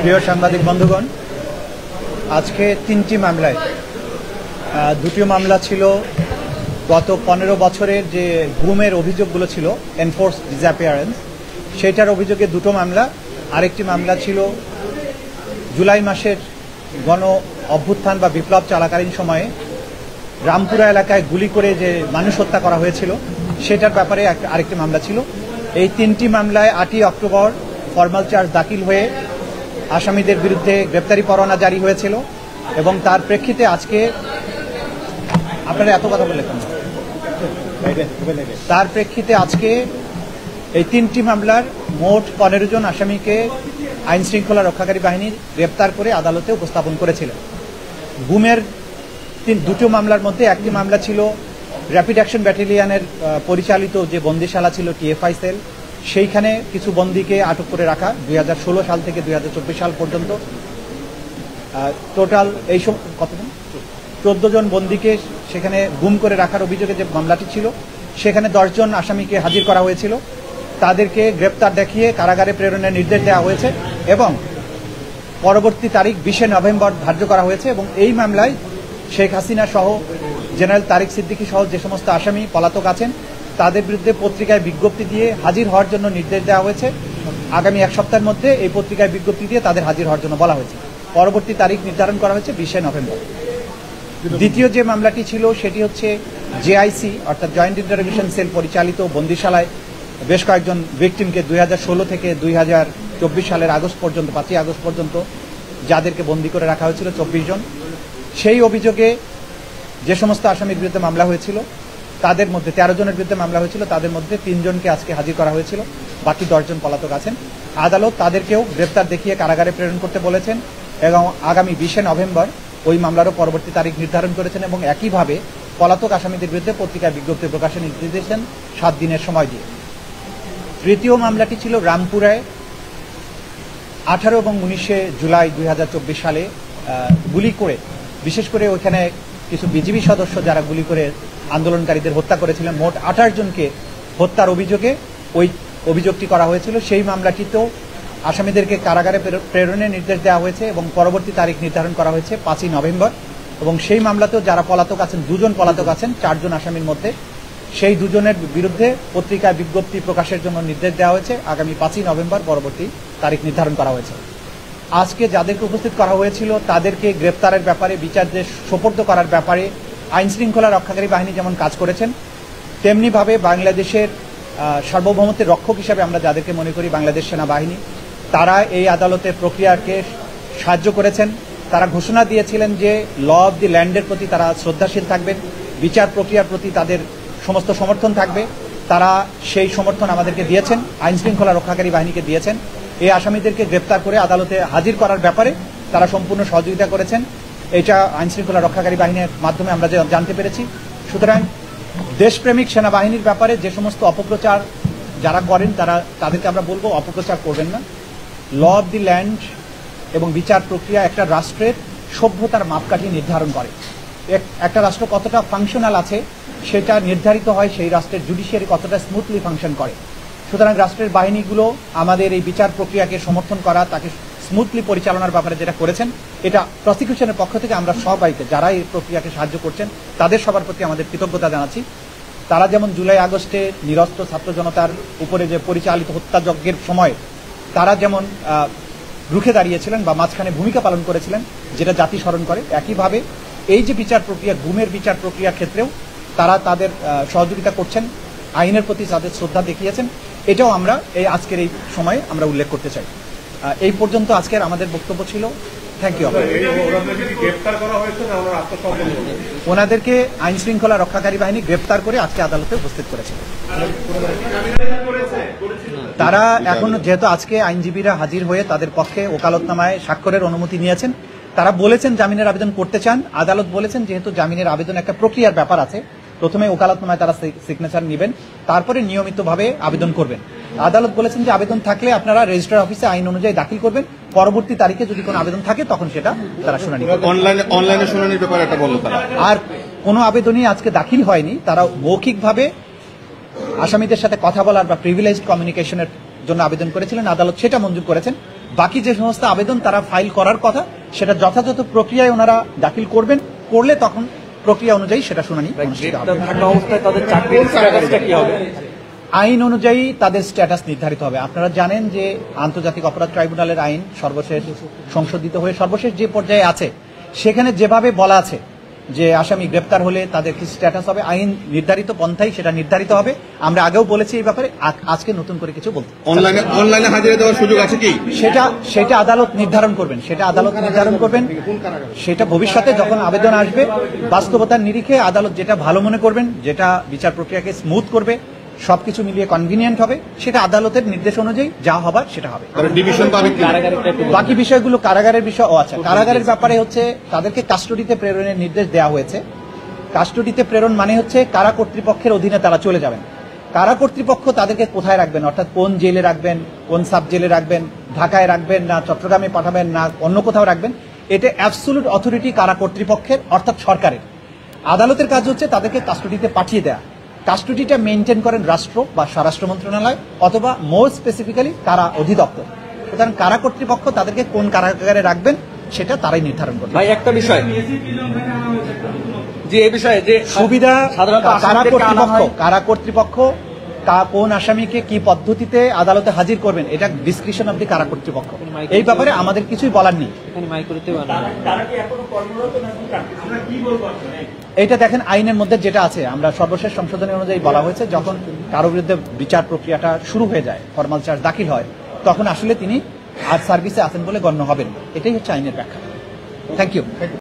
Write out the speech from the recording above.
প্রিয় সাংবাদিক বন্ধুগণ, আজকে তিনটি মামলায় দুটি মামলা ছিল গত 15 বছরের যে গুমের অভিযোগগুলো ছিল, এনফোর্স ডিসঅ্যাপিয়ারেন্স, সেটার অভিযোগে দুটো মামলা। আরেকটি মামলা ছিল জুলাই মাসের গণ অভ্যুত্থান বা বিপ্লব চলাকালীন সময়ে রামপুরা এলাকায় গুলি করে যে মানুষ হত্যা করা হয়েছিল সেটার ব্যাপারে আরেকটি মামলা ছিল। এই তিনটি মামলায় 8ই অক্টোবর ফরমাল চার্জ দাখিল হয়ে আসামিদের বিরুদ্ধে গ্রেপ্তারি পরোয়ানা জারি হয়েছিল এবং তার প্রেক্ষিতে আজকে আপনারা এত কথা বলে তার প্রেক্ষিতে আজকে এই তিনটি মামলার মোট 15 জন আসামিকে আইন শৃঙ্খলা রক্ষাকারী বাহিনী গ্রেপ্তার করে আদালতে উপস্থাপন করেছিলেন। গুমের দুটো মামলার মধ্যে একটি মামলা ছিল র্যাপিড অ্যাকশন ব্যাটালিয়নের পরিচালিত যে বন্দিশালা ছিল টিএফআই সেল, সেইখানে কিছু বন্দীকে আটক করে রাখা 2016 সাল থেকে 2024 সাল পর্যন্ত। টোটাল এই কতজন 14 জন বন্দীকে সেখানে গুম করে রাখার অভিযোগে যে মামলাটি ছিল সেখানে 10 জন আসামিকে হাজির করা হয়েছিল। তাদেরকে গ্রেপ্তার দেখিয়ে কারাগারে প্রেরণের নির্দেশ দেওয়া হয়েছে এবং পরবর্তী তারিখ 20 নভেম্বর ধার্য করা হয়েছে। এবং এই মামলায় শেখ হাসিনা সহ জেনারেল তারিক সিদ্দিকী সহ যে সমস্ত আসামি পলাতক আছেন তাদের বিরুদ্ধে পত্রিকায় বিজ্ঞপ্তি দিয়ে হাজির হওয়ার জন্য নির্দেশ দেওয়া হয়েছে। আগামী এক সপ্তাহের মধ্যে এই পত্রিকায় বিজ্ঞপ্তি দিয়ে তাদের হাজির হওয়ার জন্য বলা হয়েছে। পরবর্তী তারিখ নির্ধারণ করা হয়েছে 20 নভেম্বর। দ্বিতীয় যে মামলাটি ছিল সেটি হচ্ছে জেআইসি অর্থাৎ জয়েন্ট ইন্টারোগেশন সেল পরিচালিত বন্দিশালায় বেশ কয়েকজন ভিকটিমকে 2016 থেকে 2024 সালের আগস্ট পর্যন্ত 5ই আগস্ট পর্যন্ত যাদেরকে বন্দী করে রাখা হয়েছিল 24 জন। সেই অভিযোগে যে সমস্ত আসামির বিরুদ্ধে মামলা হয়েছিল তাদের মধ্যে 13 জনের বিরুদ্ধে মামলা হয়েছিল, তাদের মধ্যে 3 জনকে আজকে হাজির করা হয়েছিল, বাকি 10 জন পলাতক আছেন। আদালত তাদেরকেও গ্রেপ্তার দেখিয়ে কারাগারে প্রেরণ করতে বলেছেন এবং আগামী 20 নভেম্বর ওই মামলারও পরবর্তী তারিখ নির্ধারণ করেছেন এবং একইভাবে পলাতক আসামিদের বিরুদ্ধে পত্রিকায় বিজ্ঞপ্তি প্রকাশের নির্দেশ দিয়েছেন 7 দিনের সময় দিয়ে। তৃতীয় মামলাটি ছিল রামপুরায় 18 এবং 19 জুলাই 2024 সালে গুলি করে, বিশেষ করে ওইখানে কিছু বিজিবি সদস্য যারা গুলি করে আন্দোলনকারীদের হত্যা করেছিলেন, মোট 28 জনকে হত্যার অভিযোগে ওই অভিযোগটি করা হয়েছিল। সেই মামলাটিতেও আসামিদেরকে কারাগারে প্রেরণের নির্দেশ দেওয়া হয়েছে এবং পরবর্তী তারিখ নির্ধারণ করা হয়েছে 5ই নভেম্বর। এবং সেই মামলাতেও যারা পলাতক আছেন, 2 জন পলাতক আছেন 4 জন আসামির মধ্যে, সেই 2 জনের বিরুদ্ধে পত্রিকায় বিজ্ঞপ্তি প্রকাশের জন্য নির্দেশ দেওয়া হয়েছে। আগামী 5ই নভেম্বর পরবর্তী তারিখ নির্ধারণ করা হয়েছে। আজকে যাদেরকে উপস্থিত করা হয়েছিল তাদেরকে গ্রেপ্তারের ব্যাপারে, বিচারকে সোপর্দ করার ব্যাপারে আইন শৃঙ্খলা রক্ষাকারী বাহিনী যেমন কাজ করেছেন, তেমনিভাবে বাংলাদেশের সার্বভৌমত্বের রক্ষক হিসাবে আমরা যাদেরকে মনে করি বাংলাদেশ সেনাবাহিনী, তারা এই আদালতের প্রক্রিয়াকে সাহায্য করেছেন। তারা ঘোষণা দিয়েছিলেন যে ল অব দি ল্যান্ডের প্রতি তারা শ্রদ্ধাশীল থাকবেন, বিচার প্রক্রিয়ার প্রতি তাদের সমস্ত সমর্থন থাকবে। তারা সেই সমর্থন আমাদেরকে দিয়েছেন, আইন শৃঙ্খলা রক্ষাকারী বাহিনীকে দিয়েছেন। এই আসামিদেরকে গ্রেপ্তার করে আদালতে হাজির করার ব্যাপারে তারা সম্পূর্ণ সহযোগিতা করেছেন। এটা আইন শৃঙ্খলা রক্ষাকারী বাহিনীর মাধ্যমে আমরা জানতে পেরেছি। সুতরাং দেশপ্রেমিক সেনাবাহিনীর ব্যাপারে যে সমস্ত অপপ্রচার যারা করেন তাদেরকে আমরা বলবো অপপ্রচার করবেন না। ল অব দি ল্যান্ড এবং বিচার প্রক্রিয়া একটা রাষ্ট্রের সভ্যতার মাপকাঠি নির্ধারণ করে। একটা রাষ্ট্র কতটা ফাংশনাল আছে সেটা নির্ধারিত হয় সেই রাষ্ট্রের জুডিশিয়ারি কতটা স্মুথলি ফাংশন করে। সুতরাং রাষ্ট্রের বাহিনীগুলো আমাদের এই বিচার প্রক্রিয়াকে সমর্থন করা, তাকে স্মুথলি পরিচালনার ব্যাপারে যেটা করেছেন, এটা প্রসিকিউশনের পক্ষ থেকে আমরা সবাইকে যারা এই প্রক্রিয়াকে সাহায্য করছেন তাদের সবার প্রতি আমাদের কৃতজ্ঞতা জানাচ্ছি। তারা যেমন জুলাই আগস্টে নিরস্ত্র ছাত্র জনতার উপরে যে পরিচালিত হত্যাযজ্ঞের সময় তারা যেমন রুখে দাঁড়িয়েছিলেন বা মাঝখানে ভূমিকা পালন করেছিলেন, যেটা জাতি স্মরণ করে, একইভাবে এই যে বিচার প্রক্রিয়া, গুমের বিচার প্রক্রিয়ার ক্ষেত্রেও তারা তাদের সহযোগিতা করছেন, আইনের প্রতি তাদের শ্রদ্ধা দেখিয়েছেন। এটাও আমরা এই আজকের এই সময়ে আমরা উল্লেখ করতে চাই। এই পর্যন্ত আজকের আমাদের বক্তব্য ছিল। Thank you. ওনাদেরকে আইন শৃঙ্খলা রক্ষাকারী বাহিনী গ্রেপ্তার করে আজকে আদালতে উপস্থিত করেছে। তারা এখন যেহেতু আজকে আইনজীবীরা হাজির হয়ে তাদের পক্ষে ওকালতনামায় স্বাক্ষরের অনুমতি নিয়েছেন, তারা বলেছেন জামিনের আবেদন করতে চান। আদালত বলেছেন যেহেতু জামিনের আবেদন একটা প্রক্রিয়ার ব্যাপার আছে, প্রথমে ওকালতনামায় তারা সিগনেচার নেবেন, তারপরে নিয়মিতভাবে আবেদন করবেন। আদালত বলেছেন যে আবেদন থাকলে আপনারা রেজিস্ট্রার অফিসে আইন অনুযায়ী দাখিল করবেন, পরবর্তী তারিখে যদি কোনো আবেদন থাকে তখন সেটা তারা শুনানি করবেন। অনলাইনে শুনানির ব্যাপারে এটা বলল তারা। আর কোনো আবেদনই আজকে দাখিল হয়নি। তারা মৌখিকভাবে আসামিদের সাথে কথা বলার বা প্রিভিলেজড কমিউনিকেশনের জন্য আবেদন করেছিলেন, আদালত সেটা মঞ্জুর করেছেন। বাকি যে সমস্ত আবেদন তারা ফাইল করার কথা সেটা যথাযথ প্রক্রিয়ায় ওনারা দাখিল করবেন, করলে তখন প্রক্রিয়া অনুযায়ী সেটা শুনানি অনুষ্ঠিত হবে। থাকা অবস্থায় তাদের চাকরির স্ট্যাটাসটা কি হবে? আইন অনুযায়ী তাদের স্ট্যাটাস নির্ধারিত হবে। আপনারা জানেন যে আন্তর্জাতিক অপরাধ ট্রাইব্যুনালের আইন সর্বশেষ সংশোধিত হয়ে সর্বশেষ যে পর্যায়ে আছে সেখানে যেভাবে বলা আছে যে আসামি গ্রেপ্তার হলে তাদের কি স্ট্যাটাস হবে, আইন নির্ধারিত পন্থাই সেটা নির্ধারিত হবে। আমরা আগেও বলেছি এই ব্যাপারে, আজকে নতুন করে কিছু বলতে অনলাইনে হাজিরা দেওয়ার সুযোগ আছে কি? সেটা আদালত নির্ধারণ করবেন, সেটা ভবিষ্যতে যখন আবেদন আসবে বাস্তবতার নিরিখে আদালত যেটা ভালো মনে করবেন, যেটা বিচার প্রক্রিয়াকে স্মুথ করবে, সবকিছু মিলিয়ে কনভিনিয়েন্ট হবে, সেটা আদালতের নির্দেশ অনুযায়ী যা হবার সেটা হবে। ডিভিশন পাবে কি? বাকি বিষয়গুলো কারাগারের বিষয়। আচ্ছা, কারাগারের ব্যাপারে হচ্ছে তাদেরকে কাস্টডিতে প্রেরণের নির্দেশ দেওয়া হয়েছে। কাস্টডিতে প্রেরণ মানে হচ্ছে কারা কর্তৃপক্ষের অধীনে তারা চলে যাবেন। কারা কর্তৃপক্ষ তাদেরকে কোথায় রাখবেন, অর্থাৎ কোন জেলে রাখবেন, কোন সাব জেলে রাখবেন, ঢাকায় রাখবেন না চট্টগ্রামে পাঠাবেন না অন্য কোথাও রাখবেন, এটা অ্যাবসোলুট অথরিটি কারা কর্তৃপক্ষের অর্থাৎ সরকারের। আদালতের কাজ হচ্ছে তাদেরকে কাস্টডিতে পাঠিয়ে দেয়া। কাস্টডিটা মেনটেন করেন রাষ্ট্র বা স্বরাষ্ট্র মন্ত্রণালয় অথবা মোর স্পেসিফিক্যালি কারা অধিদপ্তর। সুতরাং কারা কর্তৃপক্ষ তাদেরকে কোন কারাগারে রাখবেন সেটা তারাই নির্ধারণ করবে। ভাই একটা বিষয় যে এই বিষয়ে যে সুবিধা সাধারণত কারা কর্তৃপক্ষ কোন আসামিকে কি পদ্ধতিতে আদালতে হাজির করবেন এটা ডিসক্রিপশন অব দি কারা কর্তৃপক্ষ। এই ব্যাপারে আমাদের কিছুই বলার নেই। এইটা দেখেন আইনের মধ্যে যেটা আছে, আমরা সর্বশেষ সংশোধনী অনুযায়ী বলা হয়েছে যখন কারো বিরুদ্ধে বিচার প্রক্রিয়াটা শুরু হয়ে যায়, ফরমাল চার্জ দাখিল হয়, তখন আসলে তিনি আর সার্ভিসে আছেন বলে গণ্য হবেন। এটাই হচ্ছে আইনের ব্যাখ্যা। Thank you.